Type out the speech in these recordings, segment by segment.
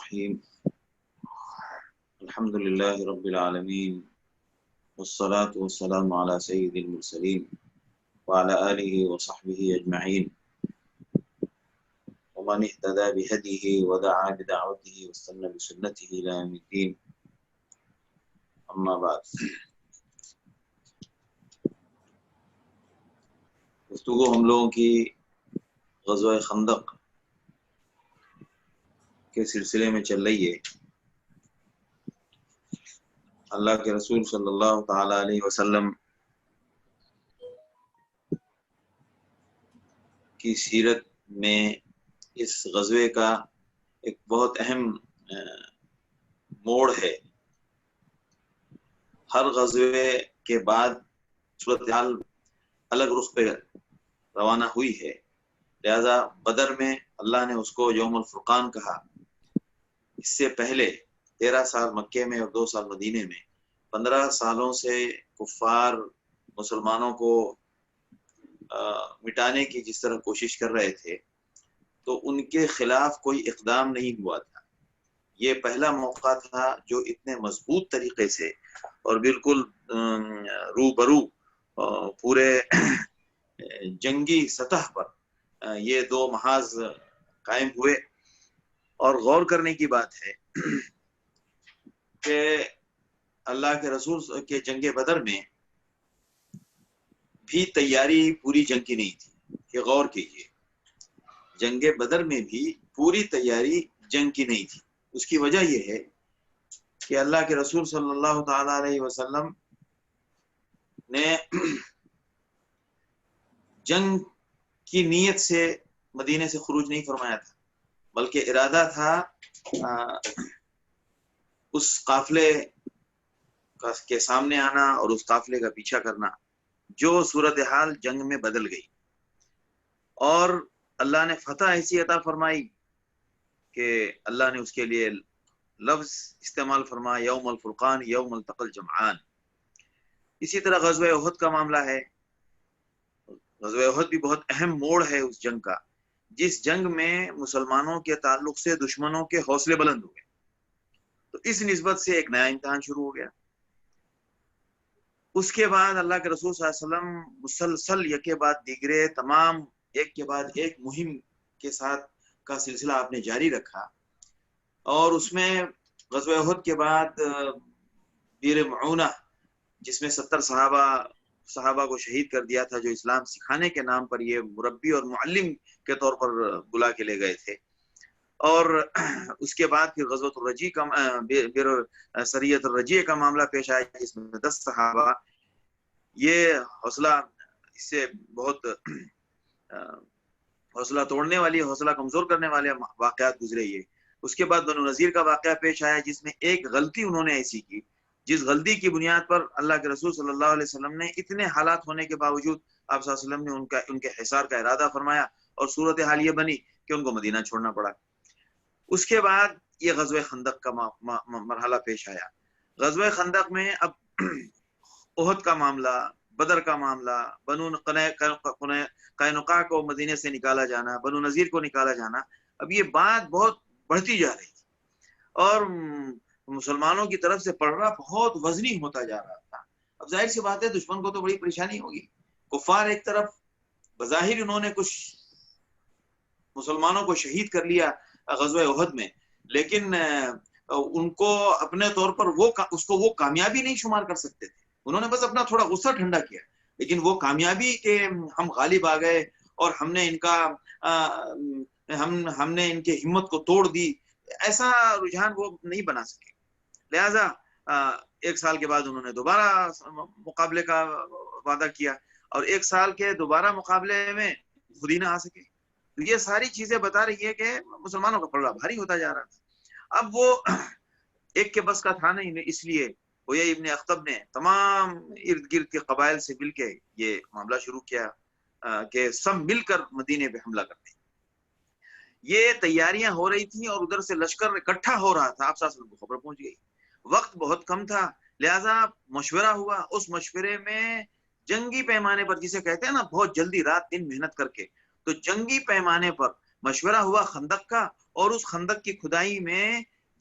الرحيم الحمد لله رب العالمين والصلاة والسلام على سيد المرسلين وعلى آله وصحبه أجمعين ومن اهتدى بهديه ودعا بدعوته واستنى بسنته إلى يوم الدين أما بعد گفتگو ہم لوگوں کی غزوہ خندق کے سلسلے میں چل رہی ہے۔ اللہ کے رسول صلی اللہ تعالی علیہ وسلم کی سیرت میں اس غزوے کا ایک بہت اہم موڑ ہے۔ ہر غزوے کے بعد صورتحال الگ رخ پہ روانہ ہوئی ہے، لہذا بدر میں اللہ نے اس کو یوم الفرقان کہا۔ اس سے پہلے 13 سال مکے میں اور 2 سال مدینے میں 15 سالوں سے کفار مسلمانوں کو مٹانے کی جس طرح کوشش کر رہے تھے تو ان کے خلاف کوئی اقدام نہیں ہوا تھا۔ یہ پہلا موقع تھا جو اتنے مضبوط طریقے سے اور بالکل روبرو پورے جنگی سطح پر یہ 2 محاذ قائم ہوئے۔ اور غور کرنے کی بات ہے کہ اللہ کے رسول کے جنگ بدر میں بھی تیاری پوری جنگ کی نہیں تھی کہ غور کیجیے، جنگ بدر میں بھی پوری تیاری جنگ کی نہیں تھی۔ اس کی وجہ یہ ہے کہ اللہ کے رسول صلی اللہ تعالی علیہ وسلم نے جنگ کی نیت سے مدینے سے خروج نہیں فرمایا تھا، بلکہ ارادہ تھا اس قافلے کے سامنے آنا اور اس قافلے کا پیچھا کرنا، جو صورتحال جنگ میں بدل گئی اور اللہ نے فتح ایسی عطا فرمائی کہ اللہ نے اس کے لیے لفظ استعمال فرمایا یوم الفرقان یوم التقى الجمعان۔ اسی طرح غزوہ احد کا معاملہ ہے۔ غزوہ احد بھی بہت اہم موڑ ہے اس جنگ کا، جس جنگ میں مسلمانوں کے تعلق سے دشمنوں کے حوصلے بلند ہو گئے، تو اس نسبت سے ایک نیا امتحان شروع ہو گیا۔ اس کے بعد اللہ کے رسول صلی اللہ علیہ وسلم مسلسل یکے بعد دیگرے تمام ایک کے بعد ایک مہم کے ساتھ کا سلسلہ آپ نے جاری رکھا، اور اس میں غزوہ احد کے بعد بیر معونہ جس میں 70 صحابہ کو شہید کر دیا تھا، جو اسلام سکھانے کے نام پر یہ مربی اور معلم کے طور پر بلا کے لے گئے تھے، اور اس کے بعد پھر غزوۃ الرجی کا سریت الرجی کا معاملہ پیش آیا جس میں 10 صحابہ، یہ حوصلہ اس سے بہت حوصلہ توڑنے والی، حوصلہ کمزور کرنے والے واقعات گزرے یہ۔ اس کے بعد بنو نذیر کا واقعہ پیش آیا جس میں ایک غلطی انہوں نے ایسی کی جس غلطی کی بنیاد پر اللہ کے رسول صلی اللہ علیہ وسلم نے اتنے حالات ہونے کے باوجود آپ صلی اللہ علیہ وسلم نے ان کے حصار کا ارادہ فرمایا، اور صورتحال یہ بنی کہ ان کو مدینہ چھوڑنا پڑا۔ اس کے بعد یہ غزوہ خندق کا مرحلہ پیش آیا۔ غزوہ خندق میں اب احد کا معاملہ، بدر کا معاملہ، بنو قینقاع کو مدینے سے نکالا جانا، بنو نذیر کو نکالا جانا، اب یہ بات بہت بڑھتی جا رہی تھی اور مسلمانوں کی طرف سے پڑھنا بہت وزنی ہوتا جا رہا تھا۔ اب ظاہر سی بات ہے دشمن کو تو بڑی پریشانی ہوگی۔ کفار ایک طرف بظاہر انہوں نے کچھ مسلمانوں کو شہید کر لیا غزوہ احد میں، لیکن ان کو اپنے طور پر اس کو وہ کامیابی نہیں شمار کر سکتے تھے۔ انہوں نے بس اپنا تھوڑا غصہ ٹھنڈا کیا، لیکن وہ کامیابی کہ ہم غالب آ گئے اور ہم نے ان کے ہمت کو توڑ دی، ایسا رجحان وہ نہیں بنا سکے۔ لہذا 1 سال کے بعد انہوں نے دوبارہ مقابلے کا وعدہ کیا، اور 1 سال کے دوبارہ مقابلے میں خود ہی نہ آ سکے۔ تو یہ ساری چیزیں بتا رہی ہے کہ مسلمانوں کا پلڑا بھاری ہوتا جا رہا تھا۔ اب وہ ایک کے بس کا تھا نہیں، اس لیے حیی ابن اخطب نے تمام ارد گرد کے قبائل سے مل کے یہ معاملہ شروع کیا کہ سب مل کر مدینے پہ حملہ کرتے۔ یہ تیاریاں ہو رہی تھیں اور ادھر سے لشکر اکٹھا ہو رہا تھا۔ آپ صلی اللہ علیہ وسلم کو خبر پہنچ گئی، وقت بہت کم تھا، لہذا مشورہ ہوا۔ اس مشورے میں جنگی پیمانے پر، جسے کہتے ہیں نا بہت جلدی رات دن محنت کر کے، تو جنگی پیمانے پر مشورہ ہوا خندق کا، اور اس خندق کی کھدائی میں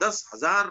10,000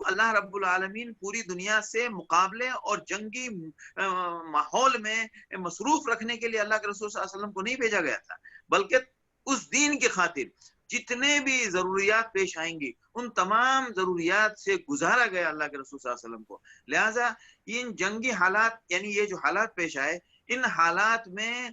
اللہ رب العالمین پوری دنیا سے مقابلے اور جنگی ماحول میں مصروف رکھنے کے لیے اللہ کے رسول صلی اللہ علیہ وسلم کو نہیں بھیجا گیا تھا، بلکہ اس دین کی خاطر جتنے بھی ضروریات پیش آئیں گی ان تمام ضروریات سے گزارا گیا اللہ کے رسول صلی اللہ علیہ وسلم کو۔ لہٰذا ان جنگی حالات، یعنی یہ جو حالات پیش آئے، ان حالات میں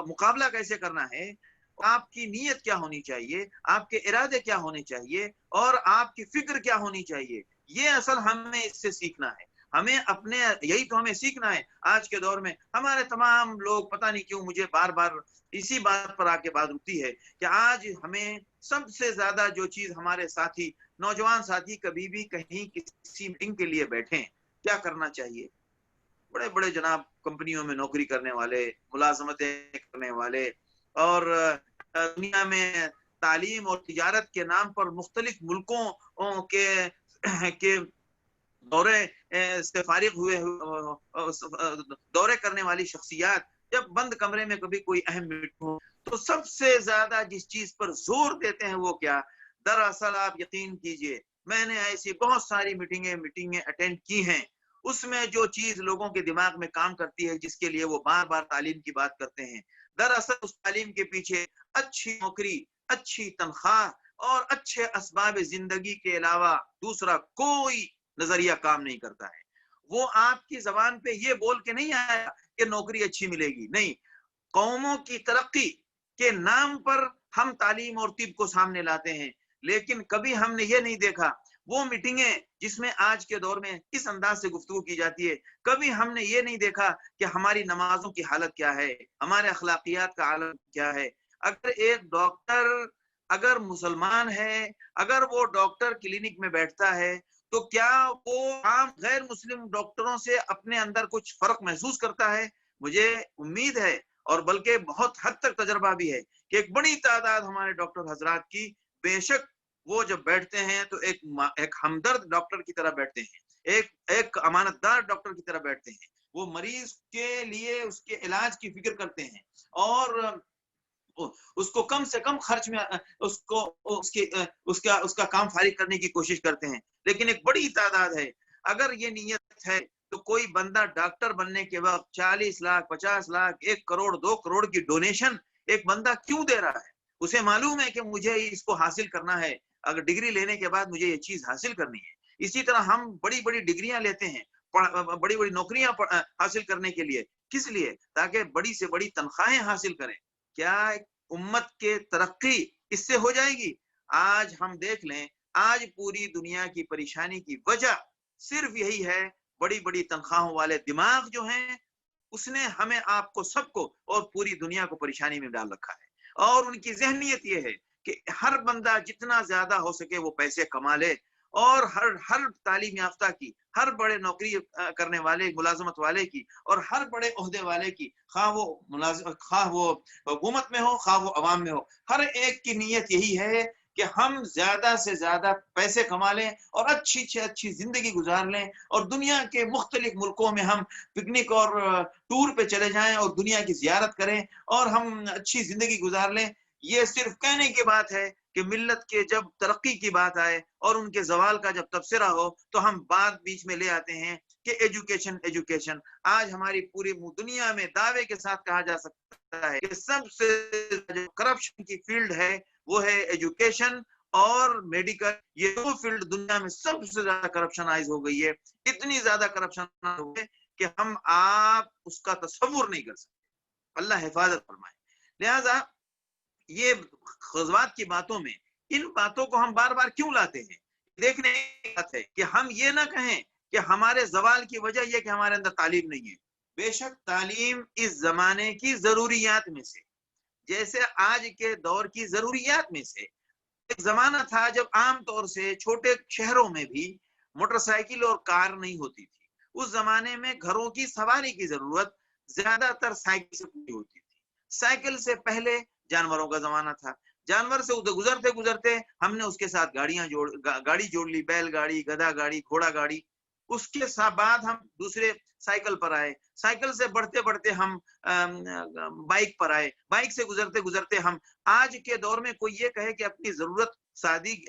مقابلہ کیسے کرنا ہے، آپ کی نیت کیا ہونی چاہیے، آپ کے ارادے کیا ہونے چاہیے، اور آپ کی فکر کیا ہونی چاہیے، یہ اصل ہمیں اس سے سیکھنا ہے۔ ہمیں اپنے یہی تو ہمیں سیکھنا ہے۔ آج کے دور میں ہمارے تمام لوگ، پتہ نہیں کیوں مجھے بار بار اسی بات پر آ کے بات رکتی ہے کہ آج ہمیں سب سے زیادہ جو چیز ہمارے ساتھی، نوجوان ساتھی کبھی بھی کہیں کسی میٹنگ کے لیے بیٹھیں، کیا کرنا چاہیے؟ بڑے بڑے جناب کمپنیوں میں نوکری کرنے والے، ملازمتیں کرنے والے، اور دنیا میں تعلیم اور تجارت کے نام پر مختلف ملکوں کے دورے سے فارغ ہوئے دورے کرنے والی شخصیات جب بند کمرے میں کبھی کوئی اہم میٹنگ ہو تو سب سے زیادہ جس چیز پر زور دیتے ہیں وہ کیا؟ دراصل آپ یقین کیجئے، میں نے ایسی بہت ساری میٹنگیں اٹینڈ کی ہیں، اس میں جو چیز لوگوں کے دماغ میں کام کرتی ہے، جس کے لیے وہ بار بار تعلیم کی بات کرتے ہیں، دراصل اس تعلیم کے پیچھے اچھی نوکری، اچھی تنخواہ اور اچھے اسباب زندگی کے علاوہ دوسرا کوئی نظریہ کام نہیں کرتا ہے۔ وہ آپ کی زبان پہ یہ بول کے نہیں آیا کہ نوکری اچھی ملے گی، نہیں، قوموں کی ترقی کے نام پر ہم تعلیم اور طب کو سامنے لاتے ہیں، لیکن کبھی ہم نے یہ نہیں دیکھا وہ میٹنگیں جس میں آج کے دور میں اس انداز سے گفتگو کی جاتی ہے، کبھی ہم نے یہ نہیں دیکھا کہ ہماری نمازوں کی حالت کیا ہے، ہمارے اخلاقیات کا عالم کیا ہے۔ اگر ایک ڈاکٹر اگر مسلمان ہے، اگر وہ ڈاکٹر کلینک میں بیٹھتا ہے تو کیا وہ عام غیر مسلم ڈاکٹروں سے اپنے اندر کچھ فرق محسوس کرتا ہے؟ مجھے امید ہے اور بلکہ بہت حد تک تجربہ بھی ہے کہ ایک بڑی تعداد ہمارے ڈاکٹر حضرات کی بے شک وہ جب بیٹھتے ہیں تو ایک ہمدرد ڈاکٹر کی طرح بیٹھتے ہیں، ایک امانت دار ڈاکٹر کی طرح بیٹھتے ہیں، وہ مریض کے لیے اس کے علاج کی فکر کرتے ہیں اور اس کو کم سے کم خرچ میں اس کا کام فارغ کرنے کی کوشش کرتے ہیں۔ لیکن ایک بڑی تعداد ہے، اگر یہ نیت ہے تو کوئی بندہ ڈاکٹر بننے کے وقت 40 لاکھ 50 لاکھ 1 کروڑ 2 کروڑ کی ڈونیشن ایک بندہ کیوں دے رہا ہے؟ اسے معلوم ہے کہ مجھے اس کو حاصل کرنا ہے، اگر ڈگری لینے کے بعد مجھے یہ چیز حاصل کرنی ہے۔ اسی طرح ہم بڑی بڑی ڈگریاں لیتے ہیں، بڑی بڑی نوکریاں حاصل کرنے کے لیے، کس لیے؟ تاکہ بڑی سے بڑی تنخواہیں حاصل کریں۔ کیا امت کے ترقی اس سے ہو جائے گی؟ آج ہم دیکھ لیں، آج پوری دنیا کی پریشانی کی وجہ صرف یہی ہے، بڑی بڑی تنخواہوں والے دماغ جو ہیں اس نے ہمیں آپ کو سب کو اور پوری دنیا کو پریشانی میں ڈال رکھا ہے، اور ان کی ذہنیت یہ ہے کہ ہر بندہ جتنا زیادہ ہو سکے وہ پیسے کما لے، اور ہر تعلیم یافتہ کی، ہر بڑے نوکری کرنے والے ملازمت والے کی اور ہر بڑے عہدے والے کی، خواہ وہ حکومت میں ہو خواہ وہ عوام میں ہو، ہر ایک کی نیت یہی ہے کہ ہم زیادہ سے زیادہ پیسے کما لیں اور اچھی سے اچھی زندگی گزار لیں، اور دنیا کے مختلف ملکوں میں ہم پکنک اور ٹور پہ چلے جائیں اور دنیا کی زیارت کریں اور ہم اچھی زندگی گزار لیں۔ یہ صرف کہنے کی بات ہے کہ ملت کے جب ترقی کی بات آئے اور ان کے زوال کا جب تبصرہ ہو تو ہم بات بیچ میں لے آتے ہیں کہ ایجوکیشن۔ آج ہماری پوری دنیا میں دعوے کے ساتھ کہا جا سکتا ہے کہ سب سے جو کرپشن کی فیلڈ ہے وہ ہے ایجوکیشن اور میڈیکل۔ یہ دو فیلڈ دنیا میں سب سے زیادہ کرپشنائز ہو گئی ہے، اتنی زیادہ کرپشن ہو گئی کہ ہم آپ اس کا تصور نہیں کر سکتے۔ اللہ حفاظت فرمائے۔ لہذا یہ غزوات کی باتوں میں ان باتوں کو ہم بار بار کیوں لاتے ہیں؟ دیکھنے کی بات ہے کہ ہم یہ نہ کہیں کہ ہمارے زوال کی وجہ یہ کہ ہمارے اندر تعلیم نہیں ہے۔ بے شک تعلیم اس زمانے کی ضروریات میں سے، جیسے آج کے دور کی ضروریات میں سے ایک زمانہ تھا جب عام طور سے چھوٹے شہروں میں بھی موٹر سائیکل اور کار نہیں ہوتی تھی۔ اس زمانے میں گھروں کی سواری کی ضرورت زیادہ تر سائیکل سے پوری ہوتی تھی۔ سائیکل سے پہلے جانوروں کا زمانہ تھا، جانور سے گزرتے ہم نے اس کے ساتھ گاڑی جوڑ لی، بیل گاڑی، گدھا گاڑی، گھوڑا گاڑی۔ اس کے بعد ہم دوسرے سائیکل پر آئے، سائیکل سے بڑھتے بڑھتے ہم بائک پر آئے، بائک سے گزرتے گزرتے ہم آج کے دور میں کوئی یہ کہے کہ اپنی ضرورت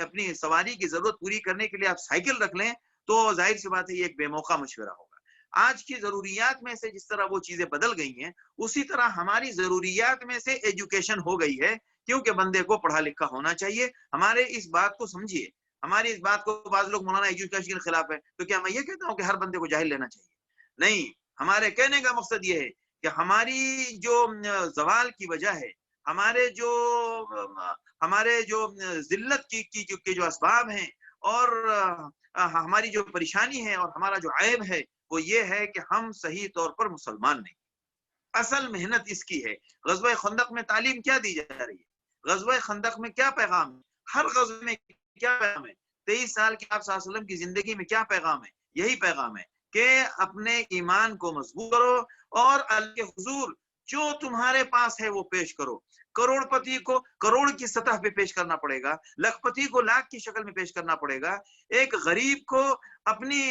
اپنی سواری کی ضرورت پوری کرنے کے لیے آپ سائیکل رکھ لیں، تو ظاہر سی بات ہے یہ ایک بے موقع مشورہ ہوگا۔ آج کی ضروریات میں سے جس طرح وہ چیزیں بدل گئی ہیں، اسی طرح ہماری ضروریات میں سے ایجوکیشن ہو گئی ہے، کیونکہ بندے کو پڑھا لکھا ہونا چاہیے۔ ہمارے اس بات کو سمجھیے، ہماری اس بات کو بعض لوگ مولانا ایجوکیشن کے خلاف ہے، تو کیا میں یہ کہتا ہوں کہ ہر بندے کو جاہل لینا چاہیے؟ نہیں، ہمارے کہنے کا مقصد یہ ہے کہ ہماری جو زوال کی وجہ ہے، ہمارے جو ذلت کی جو اسباب ہیں، اور ہماری جو پریشانی ہے اور ہمارا جو عیب ہے، وہ یہ ہے کہ ہم صحیح طور پر مسلمان نہیں۔ اصل محنت اس کی ہے۔ غزوہ خندق میں تعلیم کیا دی جا رہی ہے؟ غزوہ خندق میں کیا پیغام ہے؟ ہر غزوے میں کیا پیغام ہے؟ 23 سال کی آپ صلی اللہ علیہ وسلم کی زندگی میں کیا پیغام ہے؟ یہی پیغام ہے کہ اپنے ایمان کو مضبوط کرو اور اللہ کے حضور جو تمہارے پاس ہے وہ پیش کرو۔ کروڑ پتی کو کروڑ کی سطح پہ پیش کرنا پڑے گا، لاکھ پتی کو لاکھ کی شکل میں پیش کرنا پڑے گا، ایک غریب کو اپنی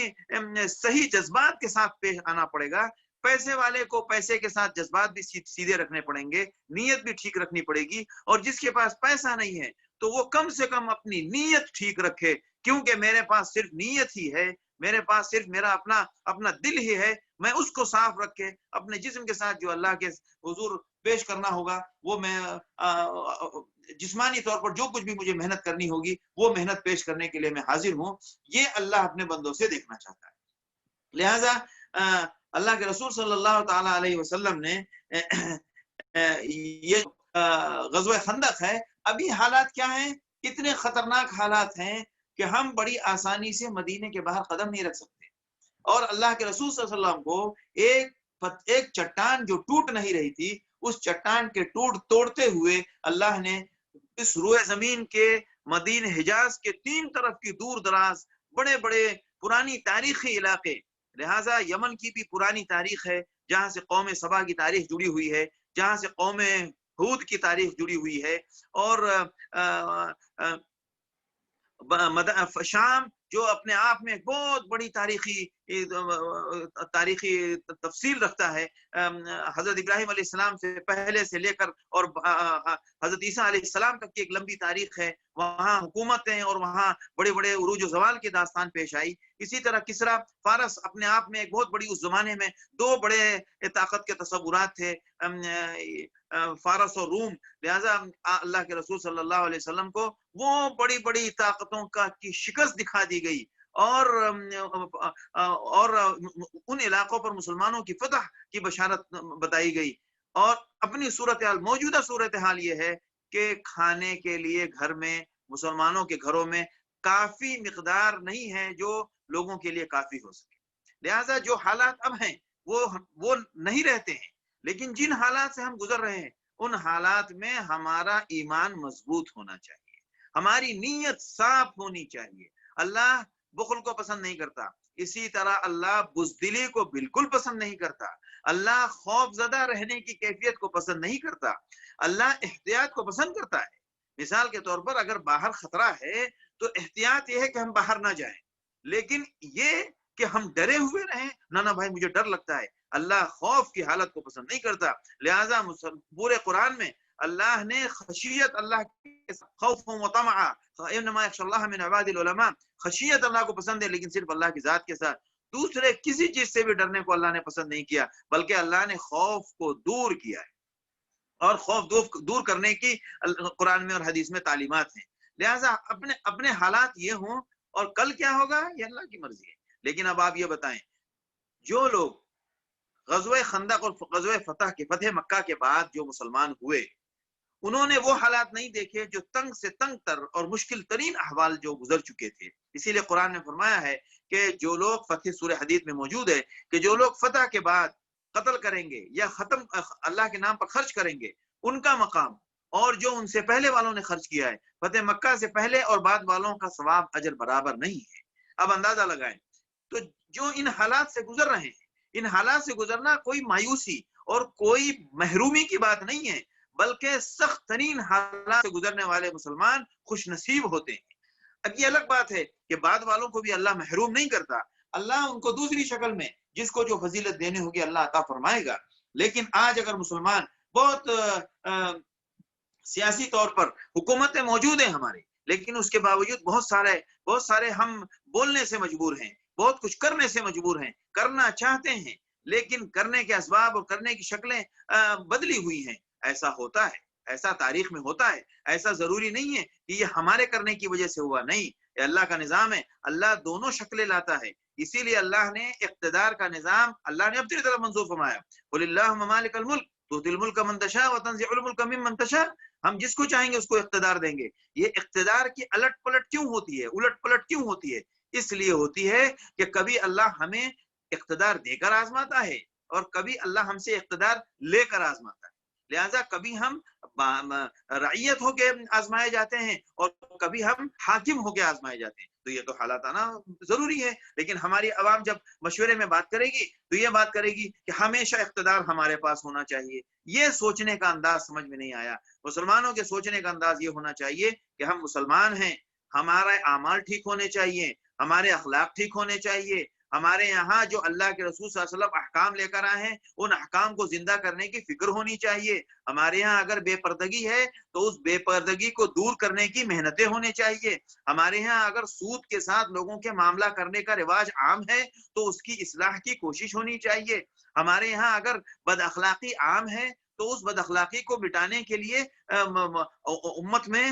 صحیح جذبات کے ساتھ پیش آنا پڑے گا، پیسے والے کو پیسے کے ساتھ جذبات بھی سیدھے رکھنے پڑیں گے، نیت بھی ٹھیک رکھنی پڑے گی، اور جس کے پاس پیسہ نہیں ہے تو وہ کم سے کم اپنی نیت ٹھیک رکھے، کیونکہ میرے پاس صرف نیت ہی ہے، میرے پاس صرف میرا اپنا دل ہی ہے، میں اس کو صاف رکھ کے اپنے جسم کے ساتھ جو اللہ کے حضور پیش کرنا ہوگا، وہ میں جسمانی طور پر جو کچھ بھی مجھے محنت کرنی ہوگی وہ محنت پیش کرنے کے لیے میں حاضر ہوں۔ یہ اللہ اپنے بندوں سے دیکھنا چاہتا ہے۔ لہذا اللہ کے رسول صلی اللہ تعالی علیہ وسلم نے یہ غزوہ خندق ہے، ابھی حالات کیا ہیں؟ اتنے خطرناک حالات ہیں کہ ہم بڑی آسانی سے مدینے کے باہر قدم نہیں رکھ سکتے، اور اللہ کے رسول صلی اللہ علیہ وسلم کو ایک چٹان جو ٹوٹ نہیں رہی تھی، اس چٹان کے توڑتے ہوئے اللہ نے اس روئے زمین کے مدینہ حجاز کے 3 طرف کی دور دراز بڑے بڑے پرانی تاریخی علاقے، لہٰذا یمن کی بھی پرانی تاریخ ہے جہاں سے قوم سبا کی تاریخ جڑی ہوئی ہے، جہاں سے قوم ہود کی تاریخ جڑی ہوئی ہے، اور شام جو اپنے آپ میں بہت بڑی تاریخی تفصیل رکھتا ہے، حضرت ابراہیم علیہ السلام سے پہلے سے لے کر اور حضرت عیسیٰ علیہ السلام تک کی ایک لمبی تاریخ ہے، وہاں حکومتیں اور وہاں بڑے بڑے عروج و زوال کی داستان پیش آئی۔ اسی طرح کسرا فارس اپنے آپ میں ایک بہت بڑی، اس زمانے میں 2 بڑے طاقت کے تصورات تھے، فارس اور روم، لہذا اللہ کے رسول صلی اللہ علیہ وسلم کو وہ بڑی بڑی طاقتوں کی شکست دکھا دی گئی، اور ان علاقوں پر مسلمانوں کی فتح کی بشارت بتائی گئی۔ اور اپنی صورتحال، موجودہ صورتحال یہ ہے کہ کھانے کے لیے گھر میں، مسلمانوں کے گھروں میں کافی مقدار نہیں ہے جو لوگوں کے لیے کافی ہو سکے، لہذا جو حالات اب ہیں وہ نہیں رہتے ہیں، لیکن جن حالات سے ہم گزر رہے ہیں ان حالات میں ہمارا ایمان مضبوط ہونا چاہیے، ہماری نیت صاف ہونی چاہیے۔ اللہ بخل کو پسند نہیں کرتا، اسی طرح اللہ بزدلی کو بالکل پسند نہیں کرتا، اللہ خوف زدہ رہنے کی کیفیت کو پسند نہیں کرتا، اللہ احتیاط کو پسند کرتا ہے۔ مثال کے طور پر اگر باہر خطرہ ہے تو احتیاط یہ ہے کہ ہم باہر نہ جائیں، لیکن یہ کہ ہم ڈرے ہوئے رہیں، نہ بھائی مجھے ڈر لگتا ہے، اللہ خوف کی حالت کو پسند نہیں کرتا۔ لہٰذا پورے قرآن میں اللہ نے خشیت اللہ کے خوف و طمع، انما یخشی اللہ من عباد العلماء، خشیت اللہ کو پسند ہے لیکن صرف اللہ کی ذات کے ساتھ، دوسرے کسی چیز سے بھی ڈرنے کو اللہ نے پسند نہیں کیا، بلکہ اللہ نے خوف کو دور کیا ہے، اور خوف دور کرنے کی قرآن میں اور حدیث میں تعلیمات ہیں۔ لہٰذا اپنے حالات یہ ہوں، اور کل کیا ہوگا یہ اللہ کی مرضی ہے۔ لیکن اب آپ یہ بتائیں، جو لوگ غزوہ خندق اور غزوہ فتح مکہ کے بعد جو مسلمان ہوئے، انہوں نے وہ حالات نہیں دیکھے جو تنگ سے تنگ تر اور مشکل ترین احوال جو گزر چکے تھے۔ اسی لیے قرآن نے فرمایا ہے کہ جو لوگ سورہ حدید میں موجود ہے کہ جو لوگ فتح کے بعد قتل کریں گے یا اللہ کے نام پر خرچ کریں گے، ان کا مقام اور جو ان سے پہلے والوں نے خرچ کیا ہے، فتح مکہ سے پہلے اور بعد والوں کا ثواب اجر برابر نہیں ہے۔ اب اندازہ لگائیں، تو جو ان حالات سے گزر رہے ہیں، ان حالات سے گزرنا کوئی مایوسی اور کوئی محرومی کی بات نہیں ہے، بلکہ سخت ترین حالات سے گزرنے والے مسلمان خوش نصیب ہوتے ہیں۔ اب یہ الگ بات ہے کہ بعد والوں کو بھی اللہ محروم نہیں کرتا، اللہ ان کو دوسری شکل میں جس کو جو فضیلت دینے ہوگی اللہ عطا فرمائے گا. لیکن آج اگر مسلمان بہت سیاسی طور پر حکومتیں موجود ہیں ہماری، لیکن اس کے باوجود بہت سارے ہم بولنے سے مجبور ہیں، بہت کچھ کرنے سے مجبور ہیں، کرنا چاہتے ہیں، لیکن کرنے کے اسباب اور کرنے کی شکلیں بدلی ہوئی ہیں. ایسا ہوتا ہے، ایسا تاریخ میں ہوتا ہے. ایسا ضروری نہیں ہے کہ یہ ہمارے کرنے کی وجہ سے ہوا، نہیں، یہ اللہ کا نظام ہے. اللہ دونوں شکلیں لاتا ہے. اسی لیے اللہ نے اقتدار کا نظام اللہ نے اپنی طرف منظور فرمایا. قل اللہم مالک الملک تؤتی الملک من تشاء وتنزع الملک ممن تشاء. ہم جس کو چاہیں گے اس کو اقتدار دیں گے. یہ اقتدار کی الٹ پلٹ کیوں ہوتی ہے، الٹ پلٹ کیوں ہوتی ہے؟ اس لیے ہوتی ہے کہ کبھی اللہ ہمیں اقتدار دے کر آزماتا ہے اور کبھی اللہ ہم سے اقتدار لے کر آزماتا ہے. لہذا کبھی ہم رعیت ہو کے آزمائے جاتے ہیں اور کبھی ہم حاکم ہو کے آزمائے جاتے ہیں. تو یہ تو حالات آنا ضروری ہے. لیکن ہماری عوام جب مشورے میں بات کرے گی تو یہ بات کرے گی کہ ہمیشہ اقتدار ہمارے پاس ہونا چاہیے. یہ سوچنے کا انداز سمجھ میں نہیں آیا. مسلمانوں کے سوچنے کا انداز یہ ہونا چاہیے کہ ہم مسلمان ہیں، ہمارے اعمال ٹھیک ہونے چاہیے، ہمارے اخلاق ٹھیک ہونے چاہیے. ہمارے یہاں جو اللہ کے رسول صلی اللہ علیہ وسلم احکام لے کر آئے ہیں ان احکام کو زندہ کرنے کی فکر ہونی چاہیے. ہمارے یہاں اگر بے پردگی ہے تو اس بے پردگی کو دور کرنے کی محنتیں ہونی چاہیے. ہمارے یہاں اگر سود کے ساتھ لوگوں کے معاملہ کرنے کا رواج عام ہے تو اس کی اصلاح کی کوشش ہونی چاہیے. ہمارے یہاں اگر بد اخلاقی عام ہے تو اس بد اخلاقی کو مٹانے کے لیے امت میں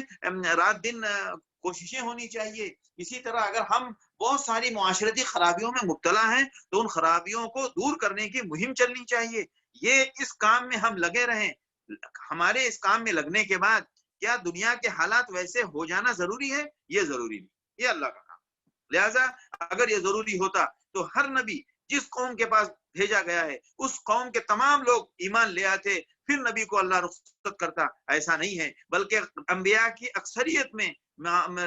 رات دن کوششیں ہونی چاہیے. اسی طرح اگر ہم بہت ساری معاشرتی خرابیوں میں مبتلا ہیں تو ان خرابیوں کو دور کرنے کی مہم چلنی چاہیے. یہ اس کام میں ہم لگے رہیں. ہمارے اس کام میں لگنے کے بعد کیا دنیا کے حالات ویسے ہو جانا ضروری ہے؟ یہ ضروری نہیں، یہ اللہ کا کام. لہذا اگر یہ ضروری ہوتا تو ہر نبی جس قوم کے پاس بھیجا گیا ہے اس قوم کے تمام لوگ ایمان لے آتے، پھر نبی کو اللہ رخصت کرتا. ایسا نہیں ہے، بلکہ انبیاء کی اکثریت میں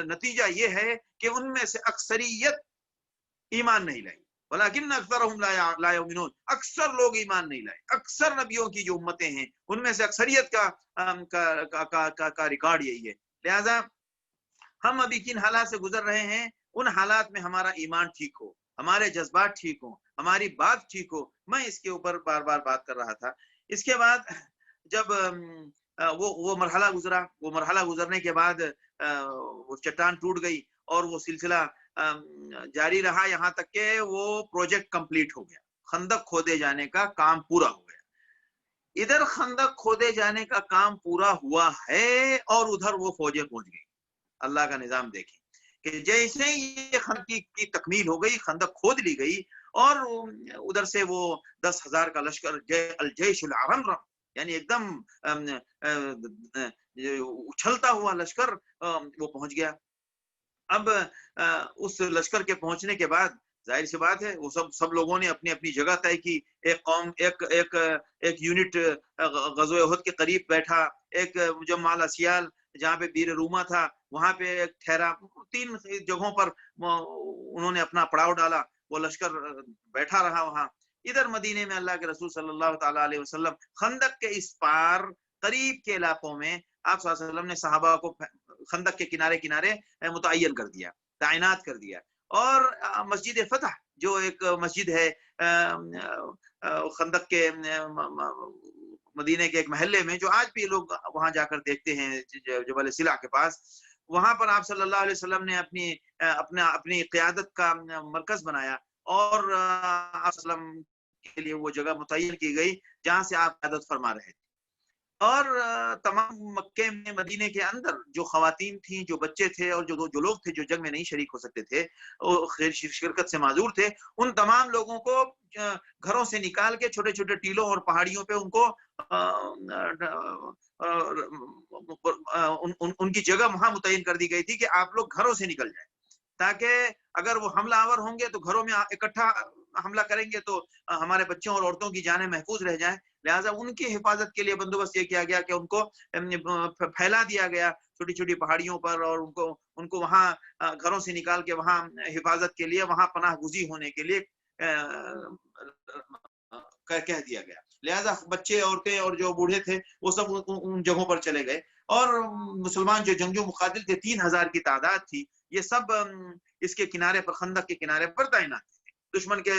نتیجہ یہ ہے کہ ان میں سے اکثریت ایمان نہیں لائی. ولیکن اکثرهم لا یؤمنون. اکثر لوگ ایمان نہیں لائے. اکثر نبیوں کی جو امتیں ہیں ان میں سے اکثریت کا ریکارڈ یہی ہے. لہذا ہم ابھی کن حالات سے گزر رہے ہیں، ان حالات میں ہمارا ایمان ٹھیک ہو، ہمارے جذبات ٹھیک ہوں، ہماری بات ٹھیک ہو. میں اس کے اوپر بار بار بات کر رہا تھا. اس کے بعد جب وہ مرحلہ گزرا، وہ مرحلہ گزرنے کے بعد وہ چٹان ٹوٹ گئی اور وہ سلسلہ جاری رہا یہاں تک کہ وہ پروجیکٹ کمپلیٹ ہو گیا. خندق کھودے جانے کا کام پورا ہو گیا. ادھر خندق کھودے جانے کا کام پورا ہوا ہے اور ادھر وہ فوجیں پہنچ گئی. اللہ کا نظام دیکھیں کہ جیسے یہ خندق کی تکمیل ہو گئی، خندق کھود لی گئی اور ادھر سے وہ 10,000 کا لشکر الجیش العرمرم، یعنی ایک دم اچھلتا ہوا لشکر وہ پہنچ گیا. اب اس لشکر کے پہنچنے کے بعد ظاہر سی بات ہے وہ سب لوگوں نے اپنی اپنی جگہ طے کی. ایک قوم ایک یونٹ غزوہ احد کے قریب بیٹھا، ایک مجمع الاسیال جہاں پہ بیر روما تھا وہاں پہ ایک ٹھہرا. 3 جگہوں پر انہوں نے اپنا پڑاؤ ڈالا. وہ لشکر بیٹھا رہا وہاں. ادھر مدینے میں اللہ کے رسول صلی اللہ تعالی علیہ وسلم خندق کے اس پار قریب کے علاقوں میں آپ صلی اللہ علیہ وسلم نے صحابہ کو خندق کے کنارے کنارے متعین کر دیا، تعینات کر دیا. اور مسجد فتح جو ایک مسجد ہے خندق کے مدینے کے ایک محلے میں، جو آج بھی لوگ وہاں جا کر دیکھتے ہیں جبل سلا کے پاس، وہاں پر آپ صلی اللہ علیہ وسلم نے اپنی قیادت کا مرکز بنایا اور آپ صلی اللہ علیہ وسلم کے لیے وہ جگہ متعین کی گئی جہاں سے آپ قیادت فرما رہے تھے. اور تمام مکے میں مدینے کے اندر جو خواتین تھیں، جو بچے تھے اور جو لوگ تھے جو جنگ میں نہیں شریک ہو سکتے تھے، شرکت سے معذور تھے، ان تمام لوگوں کو گھروں سے نکال کے چھوٹے چھوٹے ٹیلوں اور پہاڑیوں پہ ان کو ان کی جگہ وہاں متعین کر دی گئی تھی کہ آپ لوگ گھروں سے نکل جائیں، تاکہ اگر وہ حملہ آور ہوں گے تو گھروں میں اکٹھا حملہ کریں گے تو ہمارے بچوں اور عورتوں کی جانیں محفوظ رہ جائیں. لہٰذا ان کی حفاظت کے لیے بندوبست یہ کیا گیا کہ ان کو پھیلا دیا گیا چھوٹی چھوٹی پہاڑیوں پر، اور ان کو وہاں گھروں سے نکال کے وہاں حفاظت کے لیے، وہاں پناہ گزی ہونے کے لیے کہہ دیا گیا. لہذا بچے، عورتیں اور جو بوڑھے تھے وہ سب ان جگہوں پر چلے گئے. اور مسلمان جو جنگجو مقاتل تھے 3,000 کی تعداد تھی، یہ سب اس کے کنارے پر، خندق کے کنارے پر تعینات تھے. دشمن کے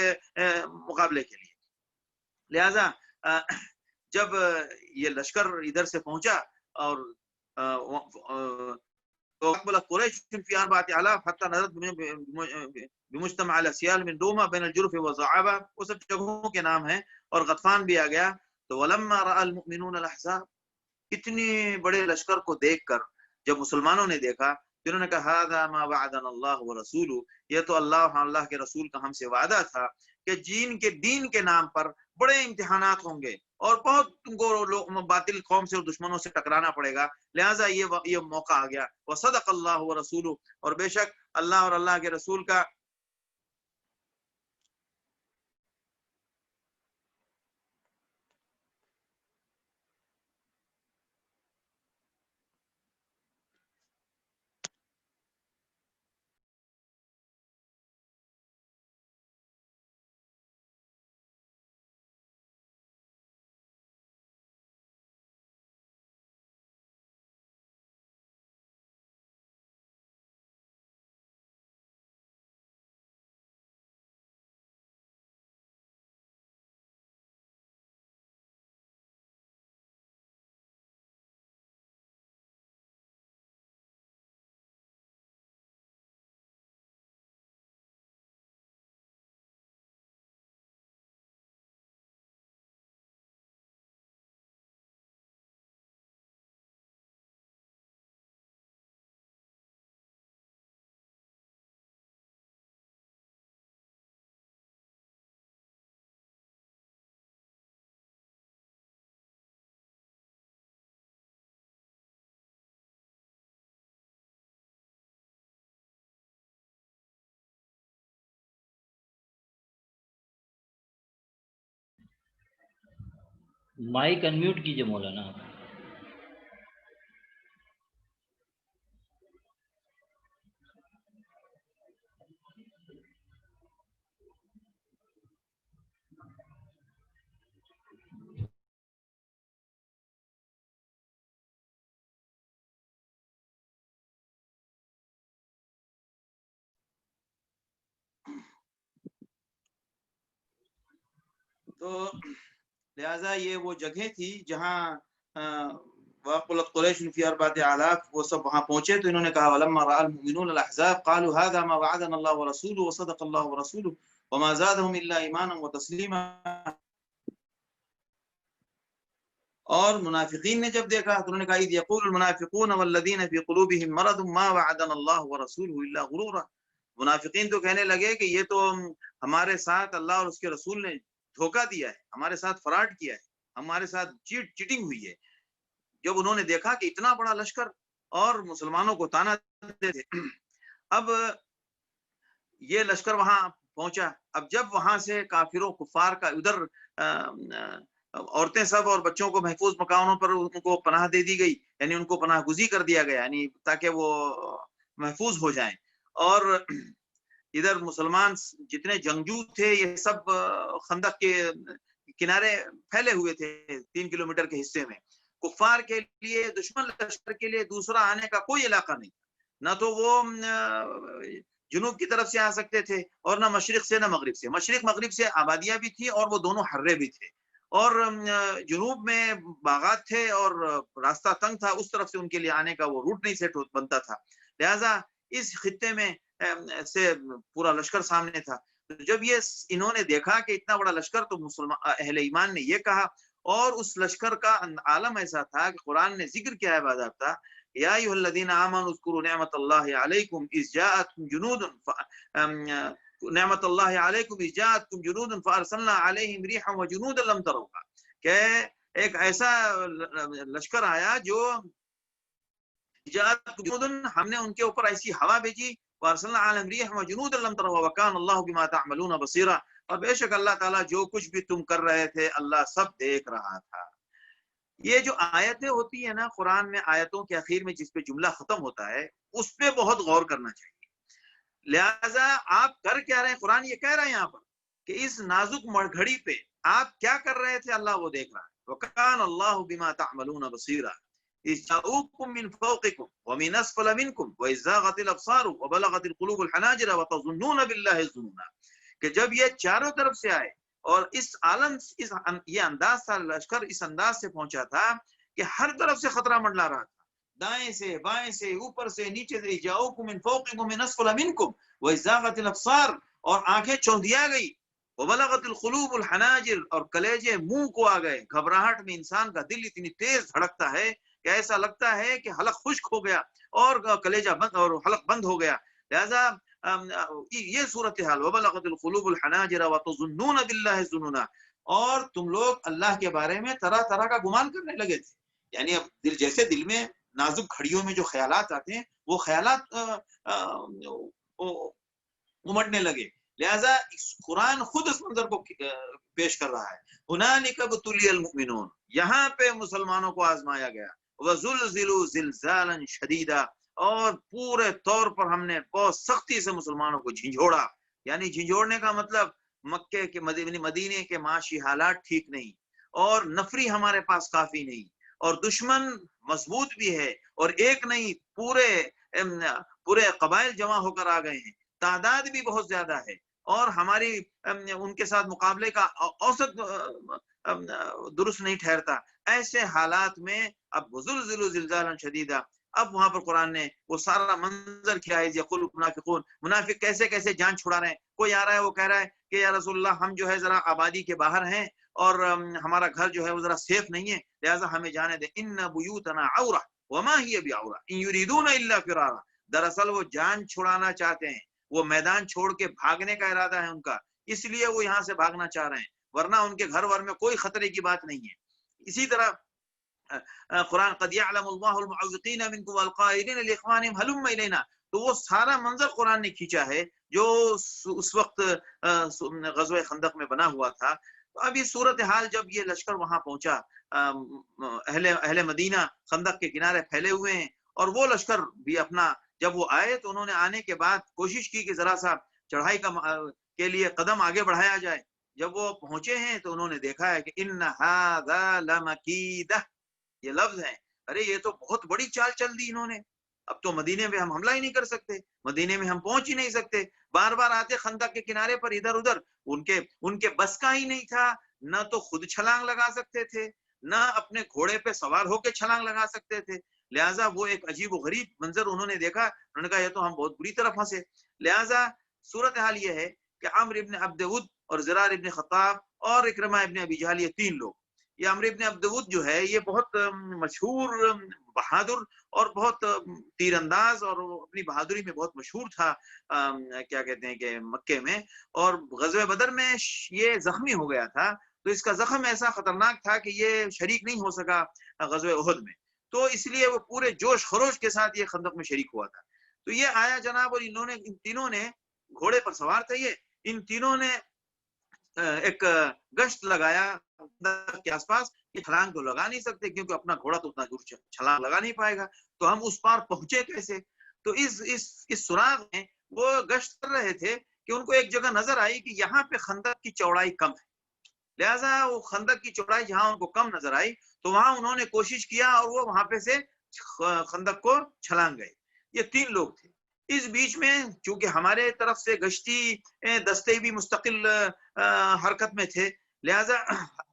مقابلے کے لیے. لہذا جب یہ لشکر ادھر سے پہنچا اور قریش فی اربعۃ آلاف حتی نظرت بمجتمع الاسیال من دوما بین الجرف وضعابہ، وہ سب جگہوں کے نام ہیں، اور غطفان بھی آ گیا. تو ولما رأى المؤمنون الاحزاب، اتنے بڑے لشکر کو دیکھ کر جب مسلمانوں نے دیکھا، جنہوں نے کہا هذا ما وعدنا اللہ ورسولہ، یہ تو اللہ کے رسول کا ہم سے وعدہ تھا کہ دین کے نام پر بڑے امتحانات ہوں گے اور بہت تم کو باطل قوم سے اور دشمنوں سے ٹکرانا پڑے گا، لہٰذا یہ موقع آ گیا. وصدق اللہ ورسولہ، اور بے شک اللہ اور اللہ کے رسول کا مائک انمیوٹ کیجئے مولانا آپ. تو لہٰذا یہ وہ جگہ تھی جہاں وقلت قریش فی اربعۃ آلاف، وہ سب وہاں پہنچے تو انہوں نے کہا ولما رأى المؤمنون الاحزاب قالوا هذا ما وعدنا الله ورسوله وصدق الله ورسوله وما زادهم الا ایمانا وتسلیما. اور منافقین نے جب دیکھا تو انہوں نے کہا اذ یقول المنافقون والذین فی قلوبهم مرض ما وعدنا الله ورسوله الا غرورا. منافقین تو کہنے لگے کہ یہ تو ہمارے ساتھ اللہ اور اس کے رسول نے دھوکہ دیا ہے، ہمارے ساتھ فراڈ کیا ہے، ہمارے ساتھ چیٹنگ ہوئی ہے. جب انہوں نے دیکھا کہ اتنا بڑا لشکر اور مسلمانوں کو تانا دیتے تھے، اب یہ لشکر وہاں پہنچا. اب جب وہاں سے کافروں کفار کا ادھر عورتیں سب اور بچوں کو محفوظ مکانوں پر ان کو پناہ دے دی گئی، یعنی ان کو پناہ گزی کر دیا گیا، یعنی تاکہ وہ محفوظ ہو جائیں. اور ادھر مسلمان جتنے جنگجو تھے یہ سب خندق کے کنارے پھیلے ہوئے تھے 3 کلومیٹر کے حصے میں. کفار کے لیے، دشمن لشکر کے لیے دوسرا آنے کا کوئی علاقہ نہیں، نہ تو وہ جنوب کی طرف سے آ سکتے تھے اور نہ مشرق سے نہ مغرب سے. مشرق مغرب سے آبادیاں بھی تھی اور وہ دونوں حرے بھی تھے، اور جنوب میں باغات تھے اور راستہ تنگ تھا، اس طرف سے ان کے لیے آنے کا وہ روٹ نہیں سیٹ بنتا تھا. لہٰذا اس خطے میں سے پورا لشکر سامنے تھا. جب یہ انہوں نے دیکھا کہ اتنا بڑا لشکر، تو مسلمان اہل ایمان نے یہ کہا، اور اس لشکر کا عالم ایسا تھا کہ قرآن نے ذکر کیا ہے باضابطہ، یا ایھا الذین آمنوا اذکروا نعمت اللہ علیکم اذ جاءتکم جنود نعمت اللہ علیکم اذ جاءتکم جنود فارسلنا علیہم ریحا وجنودا لم تروها، کہ ایک ایسا لشکر آیا جو ہم نے ان کے اوپر ایسی ہوا بھیجی، وارسلنا علیہم ریحا وجنودا لم تروها وکان اللہ بما تعملون بصیرا، اور بے شک اللہ تعالیٰ جو کچھ بھی تم کر رہے تھے اللہ سب دیکھ رہا تھا. یہ جو آیتیں ہوتی ہیں نا قرآن میں، آیتوں کے اخیر میں جس پہ جملہ ختم ہوتا ہے اس پہ بہت غور کرنا چاہیے. لہذا آپ کر کیا رہے ہیں، قرآن یہ کہہ رہے ہیں یہاں پر کہ اس نازک گھڑی پہ آپ کیا کر رہے تھے اللہ وہ دیکھ رہا ہے. وَكَانَ اللَّهُ بِمَا تَعْمَلُونَ بَصِيرًا إِذْ جَاءُوكُم مِّن فَوْقِكُمْ وَمِنْ أَسْفَلَ مِنْكُمْ وَإِذْ زَاغَتِ الْأَبْصَارُ وَبَلَغَتِ الْقُلُوبُ الْحَنَاجِرَ وَتَظُنُّونَ بِاللَّهِ الظُّنُونَ. کہ جب یہ چاروں طرف سے آئے اور اس عالم یہ انداز تھا، لشکر اس انداز سے پہنچا تھا کہ ہر طرف سے خطرہ منڈلا رہا تھا، دائیں سے بائیں سے اوپر سے نیچے سے، جاؤکم من فوقکم من اسفل منکم وازاغت الابصار، اور آنکھیں چوندیا گئی، وبلغت القلوب الحناجر، اور کلیجے منہ کو آ گئے، گھبراہٹ میں انسان کا دل اتنی تیز دھڑکتا ہے کہ ایسا لگتا ہے کہ حلق خشک ہو گیا اور کلیجہ بند اور حلق بند ہو گیا۔ لہذا یہ صورتحال، وبلغت القلوب الحناجر وتظنون باللہ الظنونا، اور تم لوگ اللہ کے بارے میں طرح طرح کا گمان کرنے لگے تھے، یعنی اب دل جیسے دل میں نازک گھڑیوں میں جو خیالات آتے ہیں وہ خیالات امڑنے لگے۔ لہذا قرآن خود اس منظر کو پیش کر رہا ہے، ہنالک ابتلی المؤمنون، یہاں پہ مسلمانوں کو آزمایا گیا، وزلزلوا زلزالا شدیدا، اور پورے طور پر ہم نے بہت سختی سے مسلمانوں کو جھنجھوڑا، یعنی جھنجھوڑنے کا مطلب مکے کے مدینے کے معاشی حالات ٹھیک نہیں، اور نفری ہمارے پاس کافی نہیں، اور دشمن مضبوط بھی ہے، اور ایک نہیں پورے قبائل جمع ہو کر آ گئے ہیں، تعداد بھی بہت زیادہ ہے، اور ہماری ان کے ساتھ مقابلے کا اوسط درست نہیں ٹھہرتا۔ ایسے حالات میں اب وزلزلوا زلزالا شدیدا، اب وہاں پر قرآن نے وہ سارا منظر کیا ہے، یقول المنافقون، منافق کیسے کیسے جان چھڑا رہے ہیں، کوئی آ رہا ہے وہ کہہ رہا ہے کہ یا رسول اللہ ہم جو ہے ذرا آبادی کے باہر ہیں اور ہمارا گھر جو ہے وہ ذرا سیف نہیں ہے، لہٰذا ہمیں جانے دیں، ان بیوتنا عورہ وما ہی بعورہ ان یریدون الا فرارا، دراصل وہ جان چھڑانا چاہتے ہیں، وہ میدان چھوڑ کے بھاگنے کا ارادہ ہے ان کا، اس لیے وہ یہاں سے بھاگنا چاہ رہے ہیں، ورنہ ان کے گھر ور میں کوئی خطرے کی بات نہیں ہے۔ اسی طرح قرآن قد يعلم الله المعوقين منكم والقائلين لاخوانهم هلم الينا، تو وہ سارا منظر قرآن نے کھینچا ہے جو اس وقت غزوہ خندق میں بنا ہوا تھا۔ تو اب یہ صورتحال جب یہ لشکر وہاں پہنچا، اہل مدینہ خندق کے کنارے پھیلے ہوئے ہیں، اور وہ لشکر بھی اپنا جب وہ آئے تو انہوں نے آنے کے بعد کوشش کی کہ ذرا سا چڑھائی کے لیے قدم آگے بڑھایا جائے۔ جب وہ پہنچے ہیں تو انہوں نے دیکھا ہے کہ ان ھذا لمکیدہ، یہ لفظ ہیں، ارے یہ تو بہت بڑی چال چل دی انہوں نے، اب تو مدینے میں ہم حملہ ہی نہیں کر سکتے، مدینے میں ہم پہنچ ہی نہیں سکتے، بار بار آتے خندق کے کنارے پر ادھر ادھر، ان کے بس کا ہی نہیں تھا، نہ تو خود چھلانگ لگا سکتے تھے، نہ اپنے گھوڑے پہ سوار ہو کے چھلانگ لگا سکتے تھے، لہٰذا وہ ایک عجیب و غریب منظر انہوں نے دیکھا، انہوں نے کہا یہ تو ہم بہت بری طرح پھنسے۔ لہٰذا صورتحال یہ ہے کہ عمرو ابن عبد ود اور زرار ابن خطاب اور اکرمہ ابن ابی جہل، یہ تین لوگ، یہ عمرو ابن عبد ود جو ہے یہ بہت مشہور بہادر اور بہت تیر انداز اور اپنی بہادری میں بہت مشہور تھا، کیا کہتے ہیں کہ مکے میں، اور غزوہ بدر میں یہ زخمی ہو گیا تھا، تو اس کا زخم ایسا خطرناک تھا کہ یہ شریک نہیں ہو سکا غزوہ احد میں، تو اس لیے وہ پورے جوش خروش کے ساتھ یہ خندق میں شریک ہوا تھا۔ تو یہ آیا جناب، اور ان تینوں نے گھوڑے پر سوار تھے، یہ ان تینوں نے ایک گشت لگایا کے آس پاس، یہ چھلانگ تو لگا نہیں سکتے کیونکہ اپنا گھوڑا تو اتنا دور چھلانگ لگا نہیں پائے گا، تو ہم اس پار پہنچے کیسے؟ تو اس سراغ میں وہ گشت کر رہے تھے کہ ان کو ایک جگہ نظر آئی کہ یہاں پہ خندق کی چوڑائی کم ہے، لہٰذا وہ خندق کی چوڑائی جہاں ان کو کم نظر آئی تو وہاں انہوں نے کوشش کیا اور وہ وہاں پہ سے خندق کو چھلانگ گئے، یہ تین لوگ تھے۔ اس بیچ میں چونکہ ہمارے طرف سے گشتی دستے بھی مستقل حرکت میں تھے، لہذا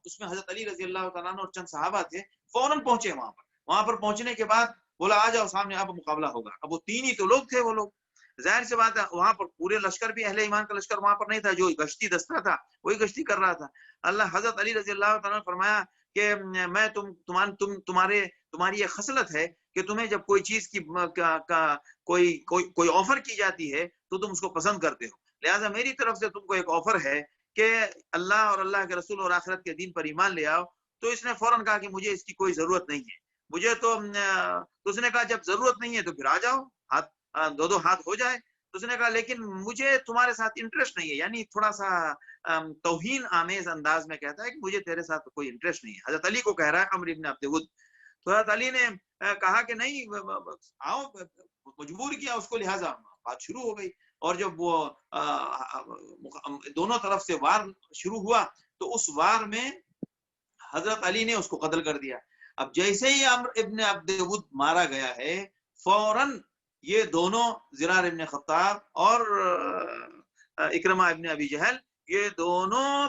اس میں حضرت علی رضی اللہ تعالیٰ عنہ اور چند صحابہ تھے، فوراً پہنچے وہاں پر پہنچنے کے بعد بولا آ جاؤ سامنے، اب مقابلہ ہوگا۔ اب وہ تین ہی تو لوگ تھے، وہ لوگ ظاہر سی بات ہے وہاں پر پورے لشکر بھی اہل ایمان کا لشکر وہاں پر نہیں تھا، جو گشتی دستہ تھا وہی گشتی کر رہا تھا۔ اللہ حضرت علی رضی اللہ تعالیٰ نے فرمایا کہ میں تمہاری یہ خصلت ہے کہ تمہیں جب کوئی چیز کی کوئی آفر کی جاتی ہے تو تم اس کو پسند کرتے ہو، لہٰذا میری طرف سے تم کو ایک آفر ہے کہ اللہ اور اللہ کے رسول اور آخرت کے دین پر ایمان لے آؤ۔ تو اس نے فوراً کہا کہ مجھے اس کی کوئی ضرورت نہیں ہے، مجھے تو اس نے کہا جب ضرورت نہیں ہے تو پھر آ جاؤ، دو ہاتھ ہو جائے۔ تو اس نے کہا لیکن مجھے تمہارے ساتھ انٹرسٹ نہیں ہے، یعنی تھوڑا سا توہین آمیز انداز میں کہتا ہے کہ مجھے تیرے ساتھ کوئی انٹرسٹ نہیں ہے، حضرت علی کو کہہ رہا ہے عمرو ابن عبد ود۔ تو حضرت علی نے کہا کہ نہیں آؤ، مجبور کیا اس کو، لہٰذا بات شروع ہو گئی، اور جب وہ دونوں طرف سے وار شروع ہوا تو اس وار میں حضرت علی نے اس کو قتل کر دیا۔ اب جیسے ہی عمرو ابن عبد ود مارا گیا ہے، فوراً یہ دونوں زرار ابن خطاب اور اکرمہ ابن ابی جہل، یہ دونوں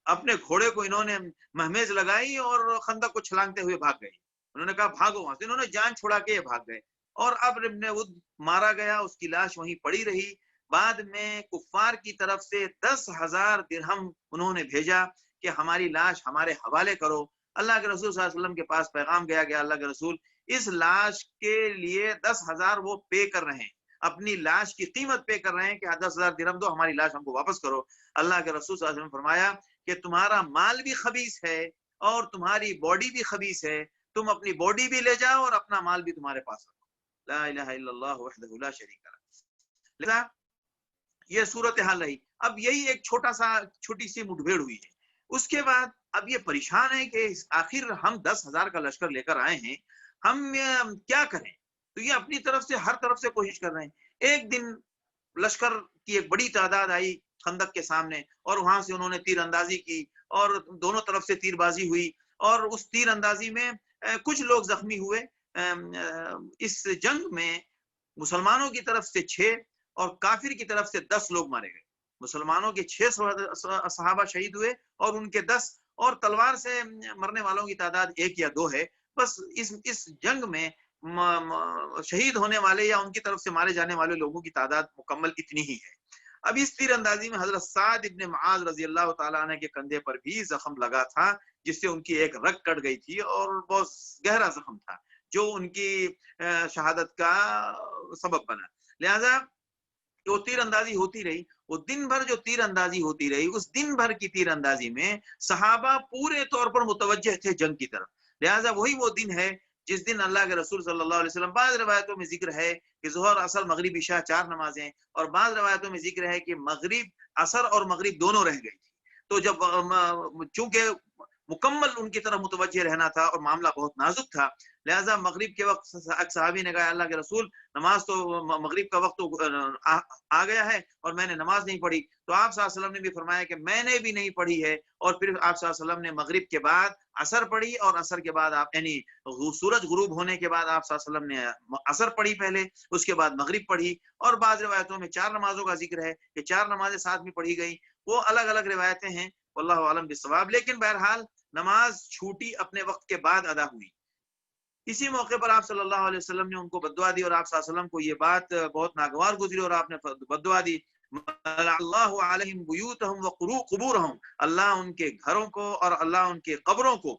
اپنے گھوڑے کو انہوں نے مہمیز لگائی اور خندق کو چھلانگتے ہوئے بھاگ گئے. انہوں نے کہا بھاگو وہاں سے، انہوں نے جان چھڑا کے یہ بھاگ گئے. اور اب ابن ود مارا گیا، اس کی لاش وہیں پڑی رہی. بعد میں کفار کی طرف سے 10,000 درہم انہوں نے بھیجا کہ ہماری لاش ہمارے حوالے کرو. اللہ کے رسول صلی اللہ علیہ وسلم کے پاس پیغام گیا اللہ کے رسول اس لاش کے لیے 10,000 وہ پے کر رہے ہیں، اپنی لاش کی قیمت پے کر رہے ہیں کہ 10,000 درہم دو، ہماری لاش ہم کو واپس کرو. اللہ کے رسول صلی اللہ علیہ وسلم فرمایا کہ تمہارا مال بھی خبیث ہے اور تمہاری باڈی بھی خبیث ہے، تم اپنی باڈی بھی لے جاؤ اور اپنا مال بھی تمہارے پاس رکھو. لا الہ الا اللہ وحدہ لا شریک لہ. لذا یہ صورتحال رہی. اب یہی ایک چھوٹی سی مٹ بھیڑ ہوئی ہے. اس کے بعد اب یہ پریشان ہے کہ آخر ہم 10,000 کا لشکر لے کر آئے ہیں، ہم کیا کریں؟ تو یہ اپنی طرف سے ہر طرف سے کوشش کر رہے ہیں. ایک دن لشکر کی ایک بڑی تعداد آئی خندق کے سامنے اور وہاں سے انہوں نے تیر اندازی کی اور دونوں طرف سے تیر بازی ہوئی اور اس تیر اندازی میں کچھ لوگ زخمی ہوئے. اس جنگ میں مسلمانوں کی طرف سے 6 اور کافر کی طرف سے 10 لوگ مارے گئے. مسلمانوں کے 6 صحابہ شہید ہوئے اور ان کے 10، اور تلوار سے مرنے والوں کی تعداد 1 یا 2 ہے. بس اس جنگ میں شہید ہونے والے یا ان کی طرف سے مارے جانے والے لوگوں کی تعداد مکمل اتنی ہی ہے. اب اس تیر اندازی میں حضرت سعد ابن معاذ رضی اللہ تعالیٰ عنہ کے کندھے پر بھی زخم لگا تھا، جس سے ان کی ایک رگ کٹ گئی تھی اور بہت گہرا زخم تھا جو ان کی شہادت کا سبب بنا. لہذا جو تیر اندازی ہوتی رہی، وہ دن بھر جو تیر اندازی ہوتی رہی، اس دن بھر کی تیر اندازی میں صحابہ پورے طور پر متوجہ تھے جنگ کی طرف. لہذا وہی وہ دن ہے جس دن اللہ کے رسول صلی اللہ علیہ وسلم، بعض روایتوں میں ذکر ہے کہ ظہر عصر مغرب عشاء 4 نمازیں، اور بعض روایتوں میں ذکر ہے کہ مغرب عصر اور مغرب دونوں رہ گئی تھی. تو جب چونکہ مکمل ان کی طرف متوجہ رہنا تھا اور معاملہ بہت نازک تھا، لہذا مغرب کے وقت صحابی نے کہا اللہ کے رسول نماز تو مغرب کا وقت تو آ گیا ہے اور میں نے نماز نہیں پڑھی. تو آپ صلی اللہ علیہ وسلم نے بھی فرمایا کہ میں نے بھی نہیں پڑھی ہے. اور پھر آپ صلی اللہ علیہ وسلم نے مغرب کے بعد عصر پڑھی اور عصر کے بعد آپ یعنی سورج غروب ہونے کے بعد آپ صلی اللہ علیہ وسلم نے عصر پڑھی پہلے، اس کے بعد مغرب پڑھی. اور بعض روایتوں میں 4 نمازوں کا ذکر ہے کہ 4 نمازیں ساتھ میں پڑھی گئی. وہ الگ الگ روایتیں ہیں، واللہ عالم بالصواب. لیکن بہرحال نماز چھوٹی اپنے وقت کے بعد ادا ہوئی. اسی موقع پر آپ صلی اللہ علیہ وسلم نے ان کو بددعا دی اور آپ صلی اللہ علیہ وسلم کو یہ بات بہت ناگوار گزری اور آپ نے بددعا دی اللہ علیہم بیوتہم وقبورہم، اللہ ان کے گھروں کو اور اللہ ان کے قبروں کو